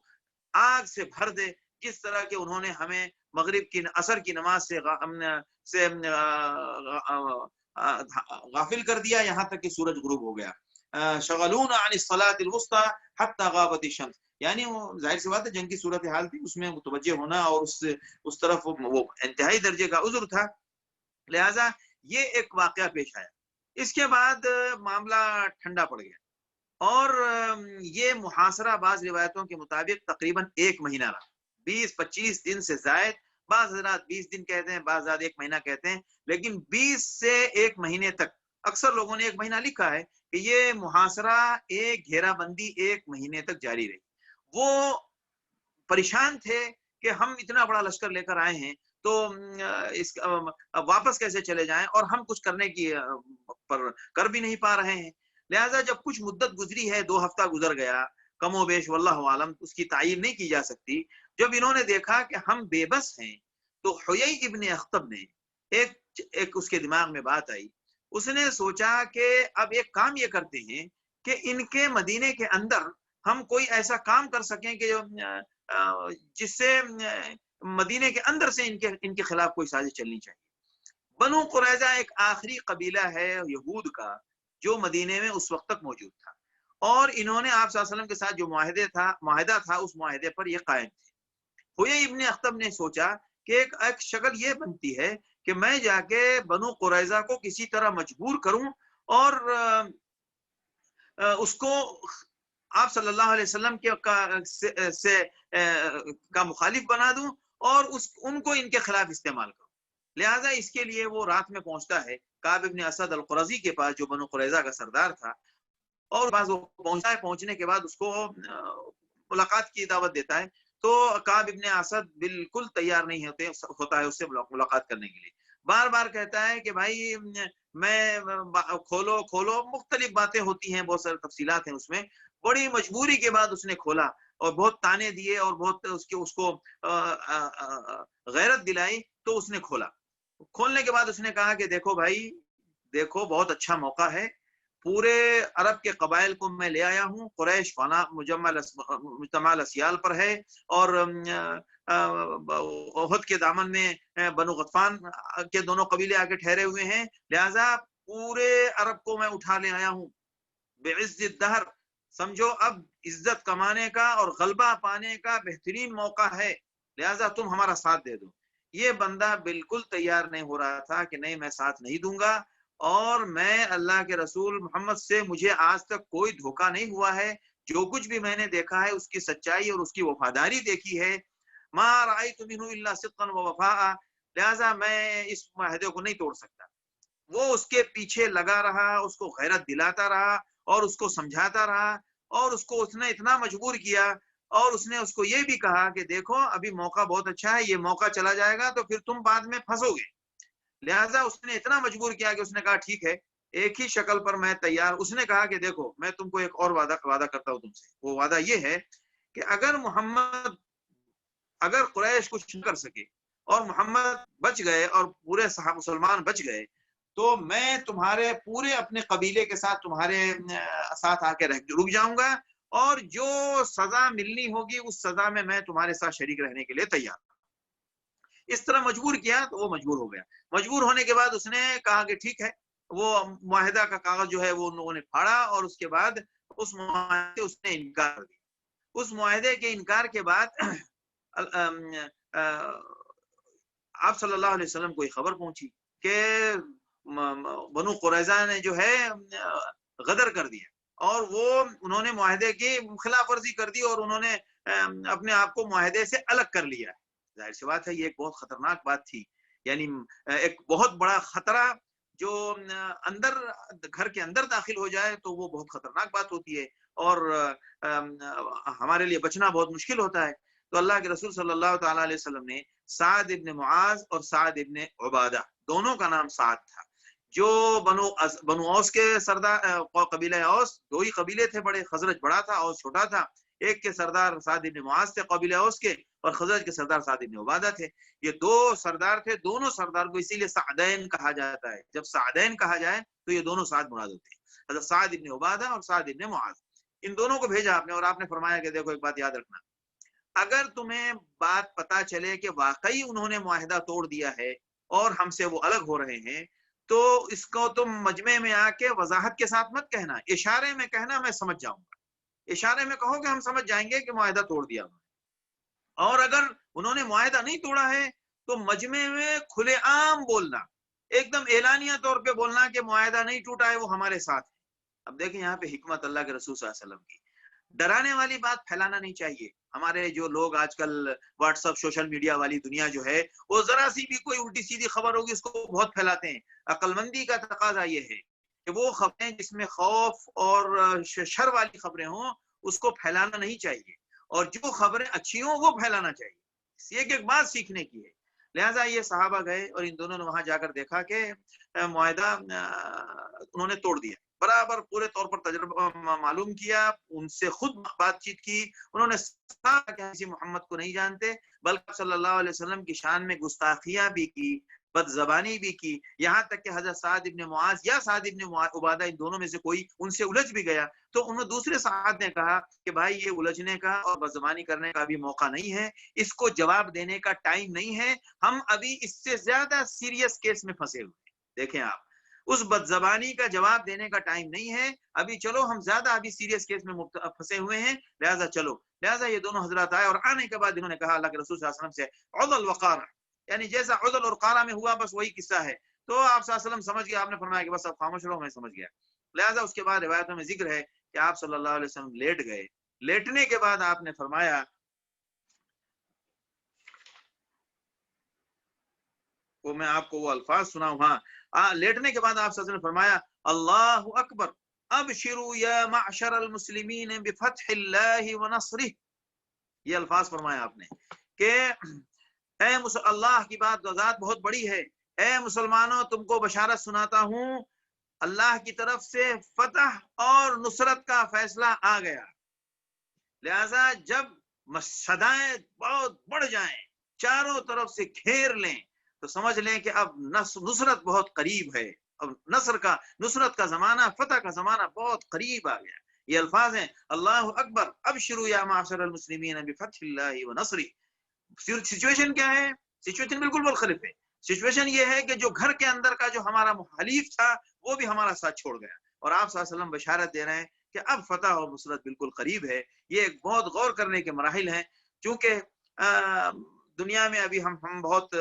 آگ سے بھر دے، جس طرح کہ انہوں نے ہمیں مغرب کی عصر کی نماز سے غافل کر دیا یہاں تک کہ سورج غروب ہو گیا. شغلون عن الصلاة الوسطى حتى غابت الشمس، یعنی وہ ظاہر سی بات ہے جنگ کی صورتحال تھی، اس میں متوجہ ہونا اور اس طرف وہ انتہائی درجے کا عذر تھا. لہذا یہ ایک واقعہ پیش آیا. اس کے بعد معاملہ ٹھنڈا پڑ گیا اور یہ محاصرہ بعض روایتوں کے مطابق تقریباً 1 مہینہ رہا، 20-25 دن سے زائد. بعض حضرات 20 دن کہتے ہیں، بعض حضرات 1 مہینہ کہتے ہیں، لیکن 20 سے 1 مہینے تک، اکثر لوگوں نے 1 مہینہ لکھا ہے کہ یہ محاصرہ ایک گھیرا بندی 1 مہینے تک جاری رہی. وہ پریشان تھے کہ ہم اتنا بڑا لشکر لے کر آئے ہیں تو اس واپس کیسے چلے جائیں اور ہم کچھ کرنے کی پر کر بھی نہیں پا رہے ہیں. لہذا جب کچھ مدت گزری ہے، 2 ہفتہ گزر گیا کم و بیش، واللہ عالم اس کی تعین نہیں کی جا سکتی. جب انہوں نے دیکھا کہ ہم بے بس ہیں تو حیی ابن اخطب نے ایک اس کے دماغ میں بات آئی. اس نے سوچا کہ اب ایک کام یہ کرتے ہیں کہ ان کے مدینے کے اندر ہم کوئی ایسا کام کر سکیں کہ جس سے مدینے کے اندر سے ان کے خلاف کوئی سازش چلنی چاہیے. بنو قریظہ ایک آخری قبیلہ ہے یہود کا جو مدینے میں اس وقت تک موجود تھا، اور انہوں نے آپ صلی اللہ علیہ وسلم کے ساتھ جو معاہدہ تھا اس معاہدے پر یہ قائم تھے. حیی ابن اخطب نے سوچا کہ ایک شکل یہ بنتی ہے کہ میں جا کے بنو قریظہ کو کسی طرح مجبور کروں اور اس کو آپ صلی اللہ علیہ وسلم کا مخالف بنا دوں اور ان کو ان کے خلاف استعمال کروں. لہذا اس کے لیے وہ رات میں پہنچتا ہے کعب ابن اسد القرظی کے پاس جو بنو قریظہ کا سردار تھا، اور بعض وہ پہنچتا ہے. پہنچنے کے بعد اس کو ملاقات کی دعوت دیتا ہے تو کعب ابن اسد بالکل تیار نہیں ہوتا ہے اس سے ملاقات کرنے کے لیے. بار بار کہتا ہے کہ بھائی میں کھولو کھولو، مختلف باتیں ہوتی ہیں، بہت سارے تفصیلات ہیں اس میں. بڑی مجبوری کے بعد اس نے کھولا اور بہت تانے دیے اور بہت اس کو غیرت دلائی تو اس نے کھولا. کھولنے کے بعد اس نے کہا کہ دیکھو بھائی، دیکھو بہت اچھا موقع ہے، پورے عرب کے قبائل کو میں لے آیا ہوں، قریش فنا مجتمع الاسیال پر ہے، اور احد کے دامن میں بنو غطفان کے دونوں قبیلے آ کے ٹھہرے ہوئے ہیں، لہذا پورے عرب کو میں اٹھا لے آیا ہوں بعز الدہر. سمجھو اب عزت کمانے کا اور غلبہ پانے کا بہترین موقع ہے، لہذا تم ہمارا ساتھ دے دو. یہ بندہ بالکل تیار نہیں ہو رہا تھا کہ نہیں، میں ساتھ نہیں دوں گا، اور میں اللہ کے رسول محمد سے مجھے آج تک کوئی دھوکہ نہیں ہوا ہے، جو کچھ بھی میں نے دیکھا ہے اس کی سچائی اور اس کی وفاداری دیکھی ہے. ما رأیت منہ الا صدقا ووفاء، لہذا میں اس معاہدے کو نہیں توڑ سکتا. وہ اس کے پیچھے لگا رہا، اس کو غیرت دلاتا رہا اور اس کو سمجھاتا رہا، اور اس نے اتنا مجبور کیا، اور اس نے اس کو یہ بھی کہا کہ دیکھو ابھی موقع بہت اچھا ہے، یہ موقع چلا جائے گا تو پھر تم بعد میں پھنسو گے. لہٰذا اس نے اتنا مجبور کیا کہ اس نے کہا ٹھیک ہے، ایک ہی شکل پر میں تیار. اس نے کہا کہ دیکھو میں تم کو ایک اور وعدہ کرتا ہوں تم سے. وہ وعدہ یہ ہے کہ اگر قریش کچھ نہ کر سکے اور محمد بچ گئے اور پورے مسلمان بچ گئے، تو میں تمہارے پورے اپنے قبیلے کے ساتھ تمہارے ساتھ آ کے رک جاؤں گا، اور جو سزا ملنی ہوگی اس سزا میں تمہارے ساتھ شریک رہنے کے لیے تیار. اس طرح مجبور کیا تو وہ مجبور ہو گیا. مجبور ہونے کے بعد اس نے کہا کہ ٹھیک ہے. وہ معاہدہ کا کاغذ جو ہے وہ ان لوگوں نے پھاڑا، اور اس کے بعد اس معاہدے اس نے انکار کر دیا. اس معاہدے کے انکار کے بعد آپ صلی اللہ علیہ وسلم کو یہ خبر پہنچی کہ بنو قریظہ نے جو ہے غدر کر دیا، اور وہ انہوں نے معاہدے کی خلاف ورزی کر دی، اور انہوں نے اپنے آپ کو معاہدے سے الگ کر لیا. ظاہر سی بات ہے یہ ایک بہت خطرناک بات تھی، یعنی ایک بہت بڑا خطرہ جو اندر گھر کے اندر داخل ہو جائے تو وہ بہت خطرناک بات ہوتی ہے، اور ہمارے لیے بچنا بہت مشکل ہوتا ہے. تو اللہ کے رسول صلی اللہ تعالی علیہ وسلم نے سعد ابن معاذ اور سعد ابن عبادہ، دونوں کا نام سعد تھا، جو بنو اوس کے سردار، قبیلہ اوس دو ہی قبیلے تھے بڑے، خزرج بڑا تھا، اوس چھوٹا تھا. ایک کے سردار سعد ابن معاذ تھے قبیلہ اوس کے، اور خزرج کے سردار سعد ابن عبادہ تھے. یہ دو سردار تھے، دونوں سردار کو اسی لیے سعدین کہا جاتا ہے. جب سعدین کہا جائے تو یہ دونوں سعد مراد ہوتے ہیں، حضرت سعد ابن عبادہ اور سعد ابن معاذ. ان دونوں کو بھیجا آپ نے، اور آپ نے فرمایا کہ دیکھو ایک بات یاد رکھنا، اگر تمہیں بات پتا چلے کہ واقعی انہوں نے معاہدہ توڑ دیا ہے اور ہم سے وہ الگ ہو رہے ہیں، تو اس کو تم مجمع میں آ کے وضاحت کے ساتھ مت کہنا، اشارے میں کہنا، میں سمجھ جاؤں گا. اشارے میں کہو کہ ہم سمجھ جائیں گے کہ معاہدہ توڑ دیا. اور اگر انہوں نے معاہدہ نہیں توڑا ہے تو مجمع میں کھلے عام بولنا، ایک دم اعلانیہ طور پہ بولنا کہ معاہدہ نہیں ٹوٹا ہے، وہ ہمارے ساتھ ہے. اب دیکھیں یہاں پہ حکمت اللہ کے رسول صلی اللہ علیہ وسلم کی. ڈرانے والی بات پھیلانا نہیں چاہیے. ہمارے جو لوگ آج کل واٹس ایپ سوشل میڈیا والی دنیا جو ہے، وہ ذرا سی بھی کوئی الٹی سیدھی خبر ہوگی اس کو بہت پھیلاتے ہیں. عقل مندی کا تقاضا یہ ہے کہ وہ خبریں جس میں خوف اور شر والی خبریں ہوں اس کو پھیلانا نہیں چاہیے، اور جو خبریں اچھی ہوں وہ پھیلانا چاہیے. ایک بات سیکھنے کی ہے. لہٰذا یہ صحابہ گئے اور ان دونوں نے وہاں جا کر دیکھا کہ معاہدہ انہوں نے توڑ دیا. برابر پورے طور پر تجربہ معلوم کیا، ان سے خود بات چیت کی. انہوں نے کسی محمد کو نہیں جانتے، بلکہ صلی اللہ علیہ وسلم کی شان میں گستاخیاں بھی کی، بد زبانی بھی کی، یہاں تک کہ حضرت سعد ابن معاذ یا سعد ابن عبادہ ان دونوں میں سے کوئی ان سے الجھ بھی گیا تو انہوں دوسرے سعد نے کہا کہ بھائی یہ الجھنے کا اور بد زبانی کرنے کا ابھی موقع نہیں ہے، اس کو جواب دینے کا ٹائم نہیں ہے، ہم ابھی اس سے زیادہ سیریس کیس میں پھنسے ہوئے ہیں. دیکھیں آپ، اس بد زبانی کا جواب دینے کا ٹائم نہیں ہے ابھی، چلو ہم زیادہ ابھی سیریس کیس میں پھنسے ہوئے ہیں، لہذا چلو. لہذا یہ دونوں حضرات آئے، اور آنے کے بعد انہوں نے کہا اللہ کے رسول صلی اللہ علیہ وسلم سے عضل وقار، یعنی جیسا عضل اور قارہ میں ہوا بس وہی قصہ ہے. تو آپ صلی اللہ علیہ وسلم سمجھ گیا، آپ نے فرمایا کہ بس اب خاموش رہو، میں سمجھ گیا. لہذا اس کے بعد روایتوں میں ذکر ہے کہ آپ صلی اللہ علیہ وسلم لیٹ گئے. لیٹنے کے بعد آپ نے فرمایا، وہ میں آپ کو وہ الفاظ سناؤں. ہاں، لیٹنے کے بعد آپ صلی اللہ علیہ وسلم نے فرمایا اللہ اکبر ابشروا یا معشر المسلمین بفتح اللہ ونصرہ. یہ الفاظ فرمایا آپ نے کہ اے اللہ کی بات ذات بہت بڑی ہے، اے مسلمانوں تم کو بشارت سناتا ہوں اللہ کی طرف سے فتح اور نصرت کا فیصلہ آ گیا. لہذا جب صدائیں بہت بڑھ جائیں، چاروں طرف سے گھیر لیں، تو سمجھ لیں کہ اب نصرت بہت قریب ہے. اب نصرت کا زمانہ، فتح کا زمانہ بہت قریب آ گیا. یہ الفاظ ہیں اللہ اکبر ابشروا یا معاشر المسلمین بفتح اللہ و نصری. سچویشن کیا ہے؟ سچویشن بالکل مختلف ہے. سچویشن یہ ہے کہ جو گھر کے اندر کا جو ہمارا حلیف تھا وہ بھی ہمارا ساتھ چھوڑ گیا، اور آپ صلی اللہ علیہ وسلم بشارت دے رہے ہیں کہ اب فتح اور نصرت بالکل قریب ہے. یہ ایک بہت غور کرنے کے مراحل ہیں، چونکہ دنیا میں ابھی ہم بہت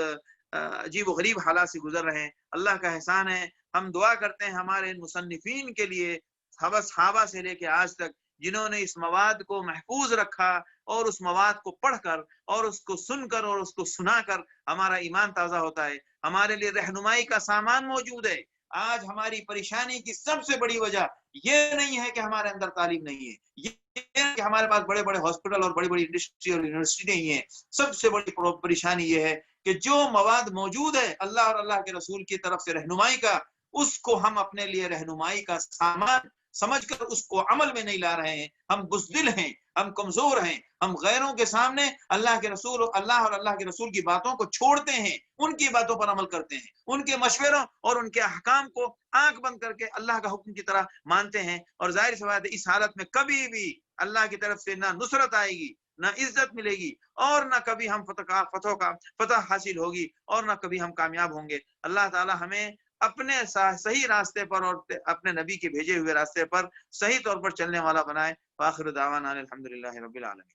عجیب و غریب حالات سے گزر رہے ہیں. اللہ کا احسان ہے، ہم دعا کرتے ہیں ہمارے مصنفین کے لیے، صحابہ سے لے کے آج تک، جنہوں نے اس مواد کو محفوظ رکھا اور اس مواد کو پڑھ کر اور اس کو سن کر اور اس کو سنا کر ہمارا ایمان تازہ ہوتا ہے. ہمارے لیے رہنمائی کا سامان موجود ہے. آج ہماری پریشانی کی سب سے بڑی وجہ یہ نہیں ہے کہ ہمارے اندر تعلیم نہیں ہے، یہ کہ ہمارے پاس بڑے بڑے ہاسپٹل اور بڑی بڑی انڈسٹری اور یونیورسٹی نہیں ہے. سب سے بڑی پریشانی یہ ہے کہ جو مواد موجود ہے اللہ اور اللہ کے رسول کی طرف سے رہنمائی کا، اس کو ہم اپنے لیے رہنمائی کا سامان سمجھ کر اس کو عمل میں نہیں لا رہے ہیں. ہم بزدل ہیں، ہم کمزور ہیں، ہم غیروں کے سامنے اللہ کے رسول اور اللہ کے رسول کی باتوں کو چھوڑتے ہیں، ان کی باتوں پر عمل کرتے ہیں، ان کے مشوروں اور ان کے احکام کو آنکھ بند کر کے اللہ کا حکم کی طرح مانتے ہیں. اور ظاہر سی بات ہے اس حالت میں کبھی بھی اللہ کی طرف سے نہ نصرت آئے گی، نہ عزت ملے گی، اور نہ کبھی ہم فتح حاصل ہوگی، اور نہ کبھی ہم کامیاب ہوں گے. اللہ تعالی ہمیں اپنے صحیح راستے پر اور اپنے نبی کے بھیجے ہوئے راستے پر صحیح طور پر چلنے والا بنائے. وآخر دعوانا الحمدللہ رب العالمین.